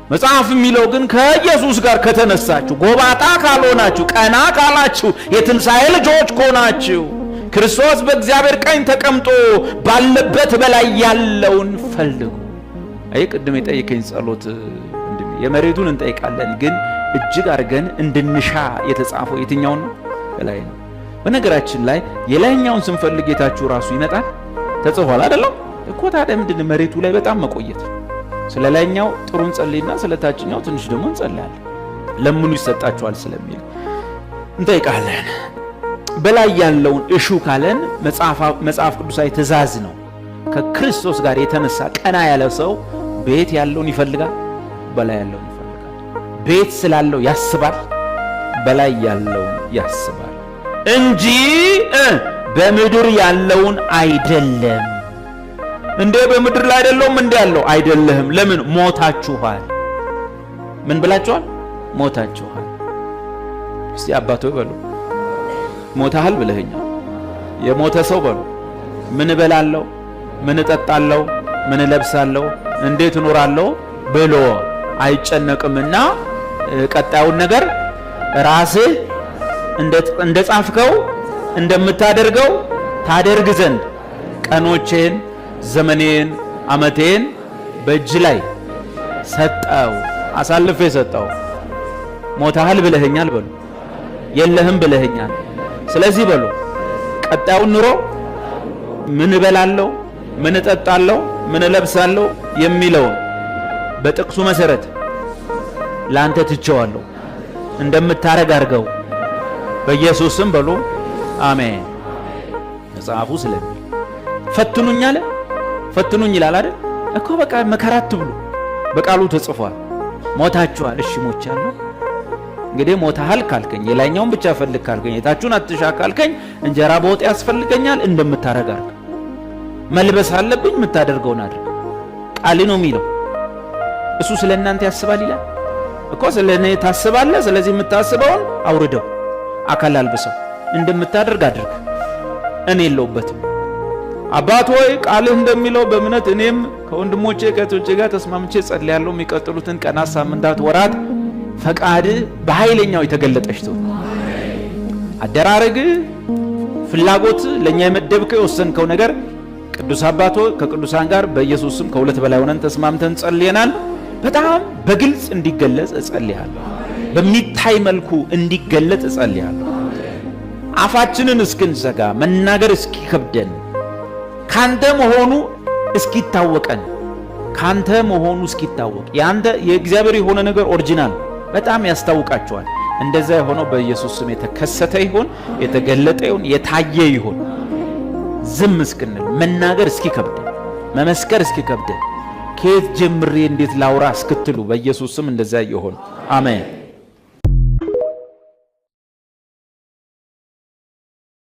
መጽሐፍ የሚለው ግን ከኢየሱስ ጋር ከተነሳችሁ ጎባጣ ካልሆናችሁ ቀና ካላችሁ የትንሣኤ ልጆች ከሆናችሁ ክርስቶስ በእግዚአብሔር ቀኝ ተቀምጦ ባለበት በላይ ያለውን ፈልጉ። አይ ቅድም የጠየቀኝ ጸሎት እንድም የመሬቱን እንጠይቃለን ግን እጅግ አርገን እንድንሻ የተጻፈው የትኛውን ነው? ላይ ነው። በነገራችን ላይ የላይኛውን ስንፈልግ ጌታችሁ ራሱ ይመጣል ተጽፏል አይደለም እኮ። ታዲያ ምንድን መሬቱ ላይ በጣም መቆየት? ስለ ላይኛው ጥሩ እንጸልይና ስለ ታችኛው ትንሽ ደግሞ እንጸልያለን። ለምኑ ይሰጣችኋል ስለሚል እንጠይቃለን። በላይ ያለውን እሹ ካለን መጽሐፍ ቅዱሳዊ ትእዛዝ ነው። ከክርስቶስ ጋር የተነሳ ቀና ያለ ሰው ቤት ያለውን ይፈልጋል፣ በላይ ያለውን ይፈልጋል። ቤት ስላለው ያስባል፣ በላይ ያለውን ያስባል እንጂ በምድር ያለውን አይደለም። እንዴ በምድር ላይ አይደለም እንዴ ያለው አይደለም። ለምን ሞታችኋል? ምን ብላችኋል? ሞታችኋል። እስቲ አባቶ በሉ ሞታሃል ብለኸኛል። የሞተ ሰው በሉ ምን እበላለሁ፣ ምን እጠጣለሁ፣ ምን እለብሳለሁ፣ እንዴት እኖራለሁ ብሎ አይጨነቅምና ቀጣዩን ነገር ራስህ እንደጻፍከው እንደምታደርገው ታደርግ ዘንድ ቀኖቼን፣ ዘመኔን፣ አመቴን በእጅ ላይ ሰጠው፣ አሳልፌ ሰጠው። ሞታሃል ብለኸኛል በሉ የለህም ብለኸኛል። ስለዚህ በሉ ቀጣዩን ኑሮ ምን እበላለሁ፣ ምን እጠጣለሁ፣ ምን እለብሳለሁ የሚለውን በጥቅሱ መሰረት ላንተ ትቼዋለሁ። እንደምታረግ አድርገው በኢየሱስም በሉ አሜን። መጽሐፉ ስለሚል ፈትኑኝ አለ። ፈትኑኝ ይላል አይደል እኮ። በቃ መከራ አትብሉ፣ በቃሉ ተጽፏል። ሞታችኋል። እሺ ሞቻለሁ። እንግዲህ ሞታሃል ካልከኝ የላይኛውን ብቻ ፈልግ ካልከኝ የታችሁን አትሻ ካልከኝ እንጀራ በወጥ ያስፈልገኛል። እንደምታረግ አድርግ። መልበስ አለብኝ፣ የምታደርገውን አድርግ። ቃል ነው የሚለው እሱ ስለ እናንተ ያስባል ይላል እኮ። ስለ እኔ ታስባለህ፣ ስለዚህ የምታስበውን አውርደው፣ አካል አልብሰው፣ እንደምታደርግ አድርግ። እኔ የለውበትም። አባት ሆይ ቃልህ እንደሚለው በእምነት እኔም ከወንድሞቼ ከእህቶቼ ጋር ተስማምቼ ጸልያለሁ። የሚቀጥሉትን ቀናት፣ ሳምንታት፣ ወራት ፈቃድ በኃይለኛው የተገለጠች ነው። አደራረግ፣ ፍላጎት፣ ለኛ የመደብከው የወሰንከው ነገር ቅዱስ አባቶ ከቅዱሳን ጋር በኢየሱስም ከሁለት በላይ ሆነን ተስማምተን ጸልየናል። በጣም በግልጽ እንዲገለጽ እጸልያለሁ። በሚታይ መልኩ እንዲገለጽ እጸልያለሁ። አፋችንን እስክንዘጋ መናገር እስኪከብደን ካንተ መሆኑ እስኪታወቀን ካንተ መሆኑ እስኪታወቅ ያንተ የእግዚአብሔር የሆነ ነገር ኦሪጂናል በጣም ያስታውቃቸዋል። እንደዛ የሆነው በኢየሱስ ስም የተከሰተ ይሁን፣ የተገለጠ ይሁን፣ የታየ ይሁን። ዝም እስክንል መናገር እስኪከብደን መመስከር እስኪከብደን ከየት ጀምሬ እንዴት ላውራ እስክትሉ በኢየሱስ ስም እንደዛ ይሁን። አሜን።